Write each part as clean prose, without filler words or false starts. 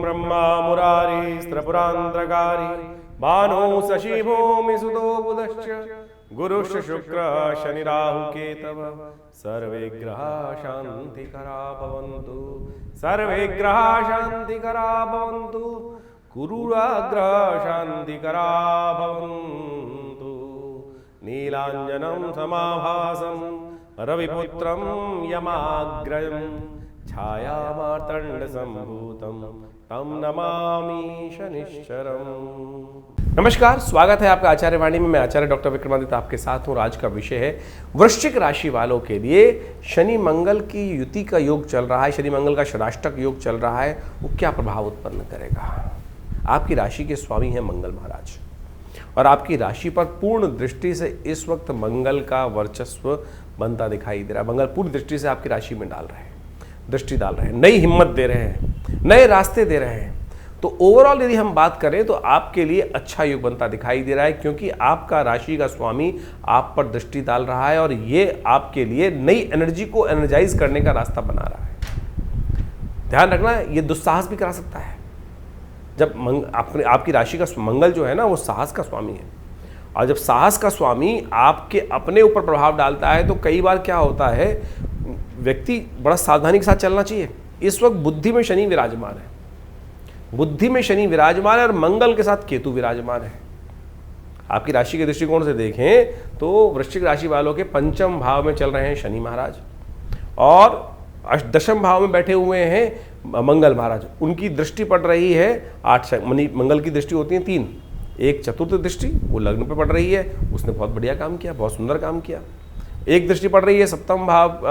ब्रह्मा मुरारी स्त्रपुरांतकारी भानु शशि भूमि सुतो बुधश्च गुरुश्च शुक्र शनि राहु केतव सर्वे ग्रहा शांतिकरा भवन्तु सर्वे ग्रहा शांतिकरा भवन्तु गुरुराग्रह शांतिकरा भवन्तु नीलांजनं समाभासं रविपुत्रं यमाग्रयं छायामार्तंड संभूतं तम नमामि शनिश्चरम्। नमस्कार, स्वागत है आपका आचार्य वाणी में। मैं आचार्य डॉक्टर विक्रमादित्य आपके साथ हूँ। आज का विषय है वृश्चिक राशि वालों के लिए शनि मंगल की युति का योग चल रहा है, शनि मंगल का षडाष्टक योग चल रहा है, वो क्या प्रभाव उत्पन्न करेगा। आपकी राशि के स्वामी हैं मंगल महाराज और आपकी राशि पर पूर्ण दृष्टि से इस वक्त मंगल का वर्चस्व बनता दिखाई दे रहा है। मंगल पूरी दृष्टि से आपकी राशि में डाल रहे हैं, दृष्टि डाल रहे हैं, नई हिम्मत दे रहे हैं, नए रास्ते दे रहे हैं। तो ओवरऑल यदि हम बात करें तो आपके लिए अच्छा योग बनता दिखाई दे रहा है, क्योंकि आपका राशि का स्वामी आप पर दृष्टि डाल रहा है और ये आपके लिए नई एनर्जी को एनर्जाइज करने का रास्ता बना रहा है। ध्यान रखना, ये दुस्साहस भी करा सकता है। जब आपकी राशि का मंगल जो है ना, वो साहस का स्वामी है, और जब साहस का स्वामी आपके अपने ऊपर प्रभाव डालता है तो कई बार क्या होता है, व्यक्ति बड़ा सावधानी के साथ चलना चाहिए। इस वक्त बुद्धि में शनि विराजमान है, बुद्धि में शनि विराजमान है और मंगल के साथ केतु विराजमान है। आपकी राशि के दृष्टिकोण से देखें तो वृश्चिक राशि वालों के पंचम भाव में चल रहे हैं शनि महाराज और दशम भाव में बैठे हुए हैं मंगल महाराज। उनकी दृष्टि पड़ रही है 8, मंगल की दृष्टि होती है 3, एक चतुर्थ दृष्टि वो लग्न पे पड़ रही है, उसने बहुत बढ़िया काम किया, बहुत सुंदर काम किया। एक दृष्टि पड़ रही है सप्तम भाव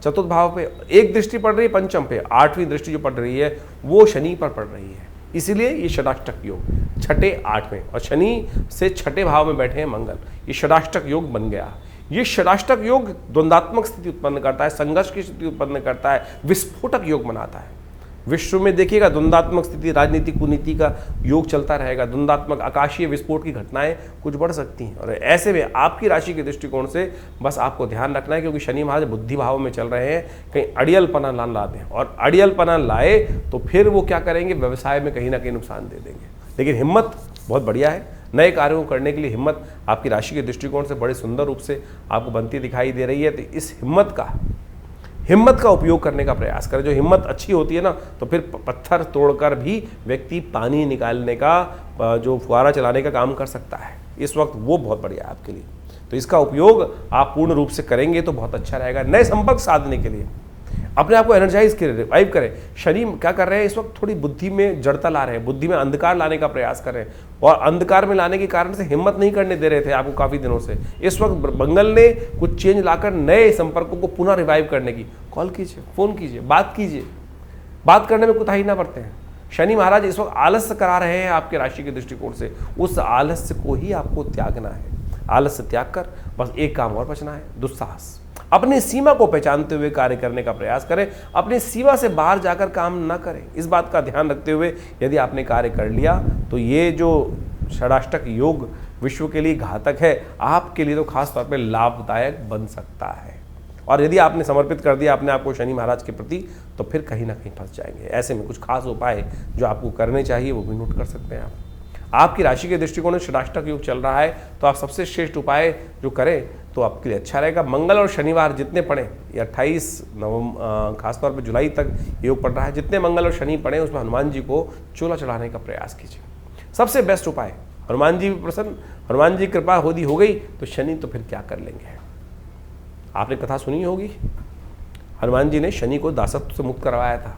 चतुर्थ भाव पे, एक दृष्टि पड़ रही है पंचम पे, 8वीं दृष्टि जो पड़ रही है वो शनि पर पड़ रही है। इसीलिए ये षडाष्टक योग 6ठे 8वें और शनि से 6ठे भाव में बैठे हैं मंगल, ये षडाष्टक योग बन गया। ये षडाष्टक योग द्वंद्वात्मक स्थिति उत्पन्न करता है, संघर्ष की स्थिति उत्पन्न करता है, विस्फोटक योग बनाता है। विश्व में देखिएगा द्वंद्वात्मक स्थिति, राजनीति कुनीति का योग चलता रहेगा, द्वंद्वात्मक आकाशीय विस्फोट की घटनाएं कुछ बढ़ सकती हैं। और ऐसे में आपकी राशि के दृष्टिकोण से बस आपको ध्यान रखना है, क्योंकि शनि महाराज बुद्धि भाव में चल रहे हैं, कहीं अड़ियलपना ना ला दें, और अड़ियलपना लाए तो फिर वो क्या करेंगे, व्यवसाय में कहीं ना कहीं नुकसान दे देंगे। लेकिन हिम्मत बहुत बढ़िया है, नए कार्यों को करने के लिए हिम्मत आपकी राशि के दृष्टिकोण से बड़े सुंदर रूप से आपको बनती दिखाई दे रही है। तो इस हिम्मत का उपयोग करने का प्रयास करें। जो हिम्मत अच्छी होती है ना, तो फिर पत्थर तोड़कर भी व्यक्ति पानी निकालने का, जो फुहारा चलाने का काम कर सकता है। इस वक्त वो बहुत बढ़िया है आपके लिए, तो इसका उपयोग आप पूर्ण रूप से करेंगे तो बहुत अच्छा रहेगा। नए संपर्क साधने के लिए अपने आप को एनर्जाइज करें, रिवाइव करें। शनि क्या कर रहे हैं इस वक्त, थोड़ी बुद्धि में जड़ता ला रहे हैं, बुद्धि में अंधकार लाने का प्रयास कर रहे हैं, और अंधकार में लाने के कारण से हिम्मत नहीं करने दे रहे थे आपको काफ़ी दिनों से। इस वक्त मंगल ने कुछ चेंज लाकर नए संपर्कों को पुनः रिवाइव करने की, कॉल कीजिए, फोन कीजिए, बात कीजिए, बात करने में कुताही ना बरते हैं। शनि महाराज इस वक्त आलस्य करा रहे हैं आपके राशि के दृष्टिकोण से, उस आलस्य को ही आपको त्यागना है। आलस्य त्याग कर बस एक काम और बचना है, दुस्साहस। अपनी सीमा को पहचानते हुए कार्य करने का प्रयास करें, अपनी सीमा से बाहर जाकर काम न करें। इस बात का ध्यान रखते हुए यदि आपने कार्य कर लिया तो ये जो षडाष्टक योग विश्व के लिए घातक है, आपके लिए तो खास तौर पे लाभदायक बन सकता है। और यदि आपने समर्पित कर दिया अपने आप को शनि महाराज के प्रति, तो फिर कहीं ना कहीं फंस जाएंगे। ऐसे में कुछ खास उपाय जो आपको करने चाहिए वो भी नोट कर सकते हैं आप। आपकी राशि के दृष्टिकोण से षडाष्टक योग चल रहा है, तो आप सबसे श्रेष्ठ उपाय जो करें तो आपके लिए अच्छा रहेगा। मंगल और शनिवार जितने पढ़ें, ये 28 नवंबर खासतौर पर जुलाई तक योग पड़ रहा है, जितने मंगल और शनि पढ़ें उसमें हनुमान जी को चोला चढ़ाने का प्रयास कीजिए। सबसे बेस्ट उपाय, हनुमान जी भी प्रसन्न, हनुमान जी कृपा होदी हो गई तो शनि तो फिर क्या कर लेंगे। आपने कथा सुनी होगी, हनुमान जी ने शनि को दासत्व से मुक्त करवाया था,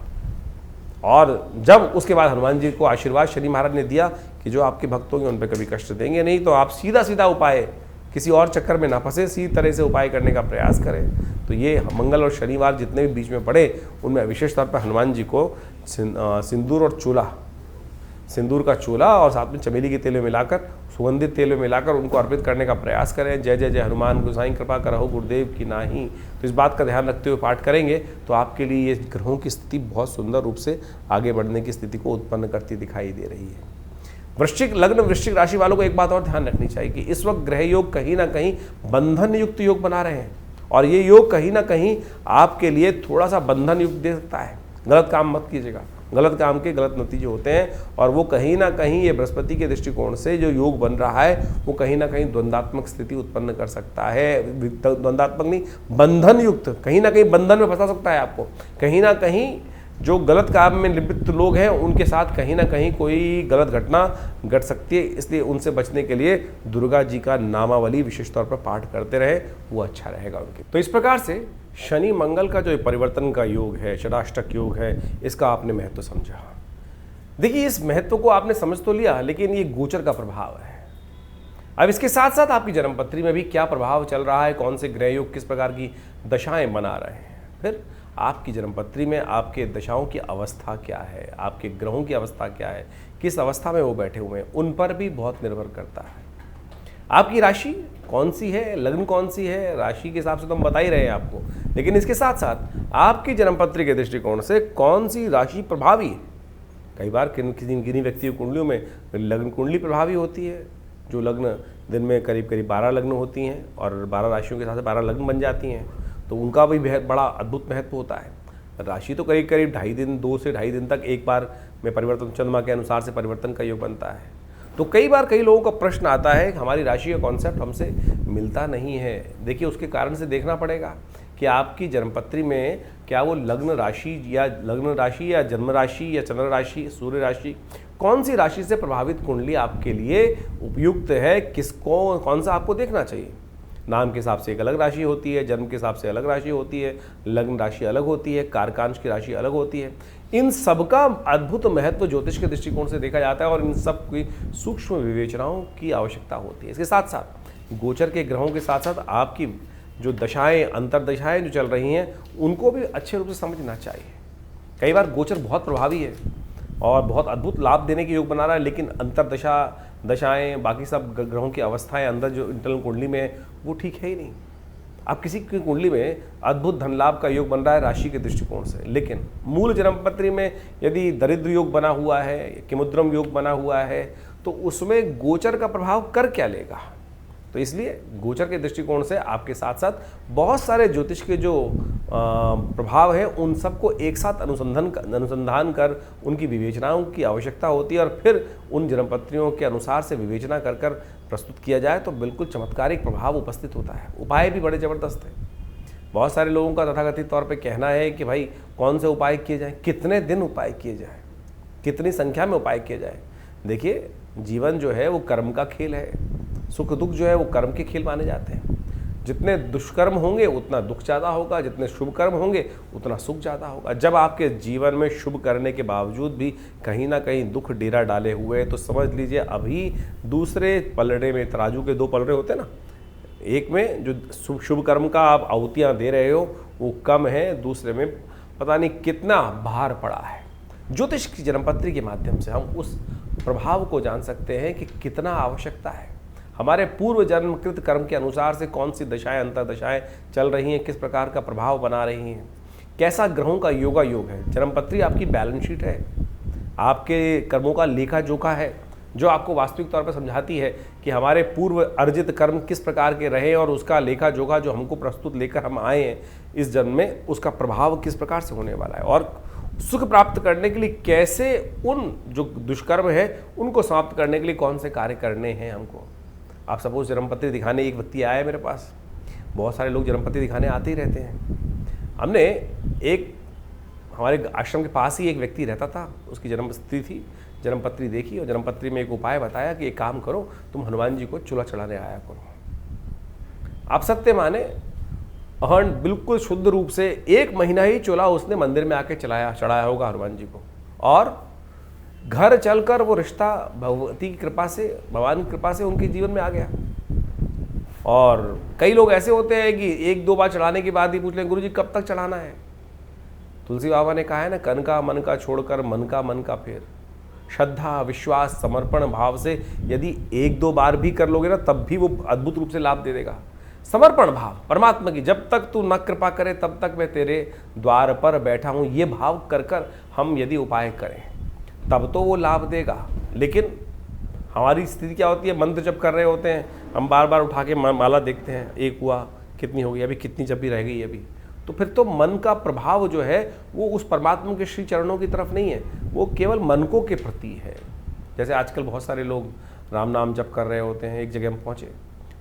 और जब उसके बाद हनुमान जी को आशीर्वाद शनि महाराज ने दिया कि जो आपके भक्त होंगे उन पर कभी कष्ट देंगे नहीं। तो आप सीधा सीधा उपाय, किसी और चक्कर में ना फंसे, सीधी तरह से उपाय करने का प्रयास करें। तो ये मंगल और शनिवार जितने भी बीच में पड़े उनमें विशेष तौर पर हनुमान जी को सिंदूर और चूल्हा, सिंदूर का चूल्हा और साथ में चमेली के तेल में मिलाकर, सुगंधित तेल में मिलाकर उनको अर्पित करने का प्रयास करें। जय जय जय हनुमान गोसाई कृपा करहु गुरुदेव की नाही। तो इस बात का ध्यान रखते हुए पाठ करेंगे तो आपके लिए ये ग्रहों की स्थिति बहुत सुंदर रूप से आगे बढ़ने की स्थिति को उत्पन्न करती दिखाई दे रही है। वृश्चिक लग्न वृश्चिक राशि वालों को एक बात और ध्यान रखनी चाहिए कि इस वक्त ग्रह योग कहीं ना कहीं बंधन युक्त योग बना रहे हैं, और ये योग कहीं ना कहीं आपके लिए थोड़ा सा बंधन युक्त दे सकता है। गलत काम मत कीजिएगा, गलत काम के गलत नतीजे होते हैं, और वो कहीं ना कहीं ये बृहस्पति के दृष्टिकोण से जो योग बन रहा है वो कहीं ना कहीं द्वंद्वात्मक स्थिति उत्पन्न कर सकता है। द्वंद्वात्मक नहीं, बंधन युक्त, कहीं ना कहीं बंधन में फंसा सकता है आपको। कहीं ना कहीं जो गलत काम में लिप्त लोग हैं उनके साथ कहीं ना कहीं कोई गलत घटना घट सकती है, इसलिए उनसे बचने के लिए दुर्गा जी का नामावली विशेष तौर पर पाठ करते रहे, वो अच्छा रहेगा उनके। तो इस प्रकार से शनि मंगल का जो परिवर्तन का योग है, षडाष्टक योग है, इसका आपने महत्व समझा। देखिए, इस महत्व को आपने समझ तो लिया, लेकिन ये गोचर का प्रभाव है। अब इसके साथ साथ आपकी जन्मपत्री में भी क्या प्रभाव चल रहा है, कौन से ग्रह योग किस प्रकार की दशाएं बना रहे हैं, फिर आपकी जन्मपत्री में आपके दशाओं की अवस्था क्या है, आपके ग्रहों की अवस्था क्या है, किस अवस्था में वो बैठे हुए हैं, उन पर भी बहुत निर्भर करता है। आपकी राशि कौन सी है, लग्न कौन सी है, राशि के हिसाब से तो हम बता ही रहे हैं आपको, लेकिन इसके साथ साथ आपकी जन्मपत्री के दृष्टिकोण से कौन सी राशि प्रभावी है। कई बार किन्हीं व्यक्तियों कुंडलियों में लग्न कुंडली प्रभावी होती है, जो लग्न दिन में करीब करीब 12 लग्न होती हैं और 12 राशियों के साथ 12 लग्न बन जाती हैं, तो उनका भी बड़ा अद्भुत महत्व होता है। राशि तो करीब करीब 2.5 दिन, 2 से 2.5 दिन तक एक बार में परिवर्तन, चंद्रमा के अनुसार से परिवर्तन का योग बनता है। तो कई बार कई लोगों का प्रश्न आता है कि हमारी राशि का कॉन्सेप्ट हमसे मिलता नहीं है। देखिए, उसके कारण से देखना पड़ेगा कि आपकी जन्मपत्री में क्या वो लग्न राशि या जन्म राशि या चंद्र राशि, सूर्य राशि, कौन सी राशि से प्रभावित कुंडली आपके लिए उपयुक्त है, किसको कौन सा आपको देखना चाहिए। नाम के हिसाब से एक अलग राशि होती है, जन्म के हिसाब से अलग राशि होती है, लग्न राशि अलग होती है, कारकांश की राशि अलग होती है। इन सब का अद्भुत महत्व ज्योतिष के दृष्टिकोण से देखा जाता है और इन सब की सूक्ष्म विवेचनाओं की आवश्यकता होती है। इसके साथ साथ गोचर के ग्रहों के साथ साथ आपकी जो दशाएं, अंतरदशाएं जो चल रही हैं, उनको भी अच्छे रूप से समझना चाहिए। कई बार गोचर बहुत प्रभावी है और बहुत अद्भुत लाभ देने के योग बना रहा है, लेकिन अंतरदशा, दशाएं, बाकी सब ग्रहों की अवस्थाएं अंदर जो इंटरनल कुंडली में है वो ठीक है ही नहीं। अब किसी की कुंडली में अद्भुत धन लाभ का योग बन रहा है राशि के दृष्टिकोण से, लेकिन मूल जन्मपत्री में यदि दरिद्र योग बना हुआ है, किमुद्रम योग बना हुआ है, तो उसमें गोचर का प्रभाव कर क्या लेगा। तो इसलिए गोचर के दृष्टिकोण से आपके साथ साथ बहुत सारे ज्योतिष के जो प्रभाव है उन सबको एक साथ अनुसंधान कर उनकी विवेचनाओं की आवश्यकता होती है, और फिर उन जन्मपत्रियों के अनुसार से विवेचना कर कर प्रस्तुत किया जाए तो बिल्कुल चमत्कारिक प्रभाव उपस्थित होता है। उपाय भी बड़े ज़बरदस्त हैं। बहुत सारे लोगों का तथाकथित तौर पे कहना है कि भाई कौन से उपाय किए जाएँ, कितने दिन उपाय किए जाएँ, कितनी संख्या में उपाय किए जाए। देखिए, जीवन जो है वो कर्म का खेल है, सुख दुख जो है वो कर्म के खेल माने जाते हैं। जितने दुष्कर्म होंगे उतना दुख ज़्यादा होगा, जितने शुभ कर्म होंगे उतना सुख ज़्यादा होगा। जब आपके जीवन में शुभ करने के बावजूद भी कहीं ना कहीं दुख डेरा डाले हुए हैं, तो समझ लीजिए अभी दूसरे पलड़े में, तराजू के 2 पलड़े होते हैं ना, एक में जो शुभ कर्म का आप आहुतियाँ दे रहे हो वो कम है, दूसरे में पता नहीं कितना भार पड़ा है। ज्योतिष की जन्मपत्री के माध्यम से हम उस प्रभाव को जान सकते हैं कि कितना आवश्यकता है। हमारे पूर्व जन्मकृत कर्म के अनुसार से कौन सी दशाएं, अंतरदशाएं चल रही हैं, किस प्रकार का प्रभाव बना रही हैं, कैसा ग्रहों का योग है। जन्मपत्री आपकी बैलेंस शीट है, आपके कर्मों का लेखा जोखा है, जो आपको वास्तविक तौर पर समझाती है कि हमारे पूर्व अर्जित कर्म किस प्रकार के रहे और उसका लेखा जोखा जो हमको प्रस्तुत लेकर हम आए हैं इस जन्म में, उसका प्रभाव किस प्रकार से होने वाला है, और सुख प्राप्त करने के लिए कैसे उन जो दुष्कर्म है उनको समाप्त करने के लिए कौन से कार्य करने हैं हमको। आप सपोज जन्मपत्री दिखाने एक व्यक्ति आया है मेरे पास, बहुत सारे लोग जन्मपत्री दिखाने आते ही रहते हैं। हमने एक हमारे आश्रम के पास ही एक व्यक्ति रहता था, उसकी जन्मपत्री थी, जन्मपत्री देखी और जन्मपत्री में एक उपाय बताया कि एक काम करो, तुम हनुमान जी को चूल्हा चढ़ाने आया करो। आप सत्य माने, बिल्कुल शुद्ध रूप से 1 महीना ही चूल्हा उसने मंदिर में आके चढ़ाया होगा हनुमान जी को, और घर चलकर वो रिश्ता भगवती की कृपा से, भगवान की कृपा से उनके जीवन में आ गया। और कई लोग ऐसे होते हैं कि 1-2 बार चढ़ाने के बाद ही पूछ लें, गुरुजी कब तक चढ़ाना है। तुलसी बाबा ने कहा है ना, कन का मन का छोड़कर मन का फेर। श्रद्धा, विश्वास, समर्पण भाव से यदि 1-2 बार भी कर लोगे ना, तब भी वो अद्भुत रूप से लाभ दे देगा। समर्पण भाव परमात्मा की, जब तक तू न कृपा करे तब तक मैं तेरे द्वार पर बैठा हूँ, ये भाव कर कर हम यदि उपाय करें तब तो वो लाभ देगा। लेकिन हमारी स्थिति क्या होती है, मंत्र जब कर रहे होते हैं हम बार बार उठा के माला देखते हैं, एक हुआ, कितनी होगी, अभी कितनी जब भी रह गई, अभी तो फिर तो मन का प्रभाव जो है वो उस परमात्मा के श्री चरणों की तरफ नहीं है, वो केवल मनकों के प्रति है। जैसे आजकल बहुत सारे लोग राम नाम जप कर रहे होते हैं, एक जगह हम पहुँचे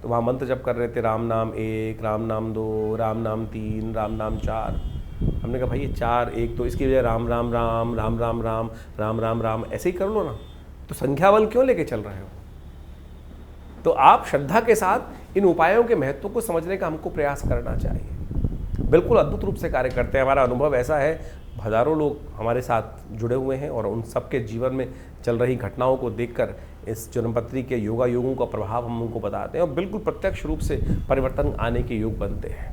तो वहाँ मंत्र जप कर रहे थे, राम नाम 1, राम नाम 2, राम नाम 3, राम नाम 4। हमने कहा भाई ये 4 1 तो इसकी वजह राम राम राम राम राम राम राम राम राम ऐसे ही कर लो ना, तो संख्या बल क्यों लेके चल रहे हो? तो आप श्रद्धा के साथ इन उपायों के महत्व को समझने का हमको प्रयास करना चाहिए। बिल्कुल अद्भुत रूप से कार्य करते हैं। हमारा अनुभव ऐसा है, हज़ारों लोग हमारे साथ जुड़े हुए हैं और उन सबके जीवन में चल रही घटनाओं को देखकर इस जन्मपत्री के योगा योगों का प्रभाव हम उनको बताते हैं और बिल्कुल प्रत्यक्ष रूप से परिवर्तन आने के योग बनते हैं।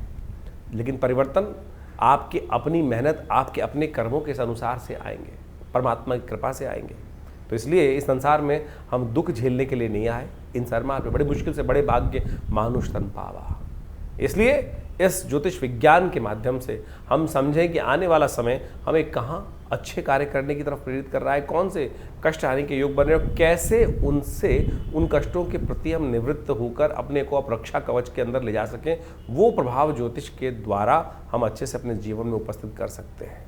लेकिन परिवर्तन आपकी अपनी मेहनत, आपके अपने कर्मों के अनुसार से आएंगे, परमात्मा की कृपा से आएंगे। तो इसलिए इस संसार में हम दुख झेलने के लिए नहीं आए, इन सरमार पे बड़ी मुश्किल से बड़े भाग्य मानुष तन पावा। इसलिए इस ज्योतिष विज्ञान के माध्यम से हम समझें कि आने वाला समय हमें कहाँ अच्छे कार्य करने की तरफ प्रेरित कर रहा है, कौन से कष्ट आने के योग बन रहे हैं और कैसे उनसे उन कष्टों के प्रति हम निवृत्त होकर अपने को रक्षा कवच के अंदर ले जा सकें। वो प्रभाव ज्योतिष के द्वारा हम अच्छे से अपने जीवन में उपस्थित कर सकते हैं।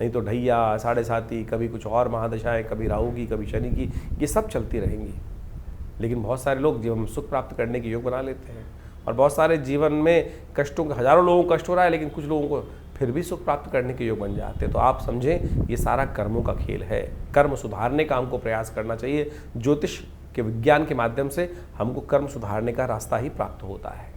नहीं तो ढैया, साढ़े साती, कभी कुछ और महादशाएं, कभी राहु की, कभी शनि की, ये सब चलती रहेंगी। लेकिन बहुत सारे लोग जीवन में सुख प्राप्त करने के योग बना लेते हैं और बहुत सारे जीवन में कष्टों का, हजारों लोगों को कष्ट हो रहा है लेकिन कुछ लोगों को फिर भी सुख प्राप्त करने के योग बन जाते हैं। तो आप समझें ये सारा कर्मों का खेल है। कर्म सुधारने का हमको प्रयास करना चाहिए। ज्योतिष के विज्ञान के माध्यम से हमको कर्म सुधारने का रास्ता ही प्राप्त होता है।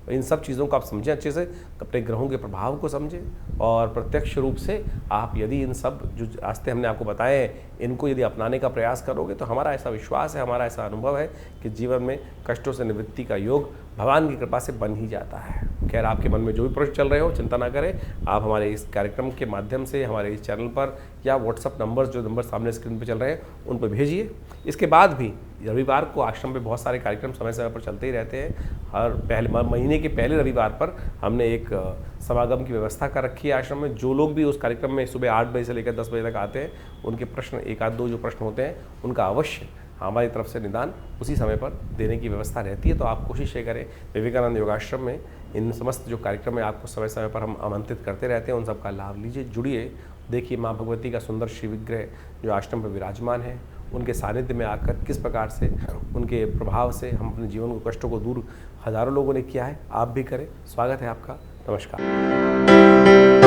इन सब चीज़ों को आप समझें अच्छे से, अपने ग्रहों के प्रभाव को समझें और प्रत्यक्ष रूप से आप यदि इन सब जो रास्ते हमने आपको बताए हैं इनको यदि अपनाने का प्रयास करोगे तो हमारा ऐसा विश्वास है, हमारा ऐसा अनुभव है कि जीवन में कष्टों से निवृत्ति का योग भगवान की कृपा से बन ही जाता है। खैर, आपके मन में जो भी प्रश्न चल रहे हो चिंता ना करें, आप हमारे इस कार्यक्रम के माध्यम से हमारे इस चैनल पर या व्हाट्सअप नंबर, जो नंबर सामने स्क्रीन पर चल रहे हैं उन पर भेजिए। इसके बाद भी रविवार को आश्रम में बहुत सारे कार्यक्रम समय समय पर चलते ही रहते हैं। हर महीने के पहले रविवार पर हमने एक समागम की व्यवस्था कर रखी है आश्रम में। जो लोग भी उस कार्यक्रम में सुबह 8 बजे से लेकर 10 बजे तक आते हैं उनके प्रश्न, एक आध दो जो प्रश्न होते हैं उनका अवश्य हमारी तरफ से निदान उसी समय पर देने की व्यवस्था रहती है। तो आप कोशिश ये करें, विवेकानंद योगाश्रम में इन समस्त जो कार्यक्रम है आपको समय समय पर हम आमंत्रित करते रहते हैं, उन सब का लाभ लीजिए, जुड़िए। देखिए माँ भगवती का सुंदर श्री विग्रह जो आश्रम पर विराजमान है, उनके सानिध्य में आकर किस प्रकार से उनके प्रभाव से हम अपने जीवन के कष्टों को दूर हजारों लोगों ने किया है, आप भी करें। स्वागत है आपका। नमस्कार।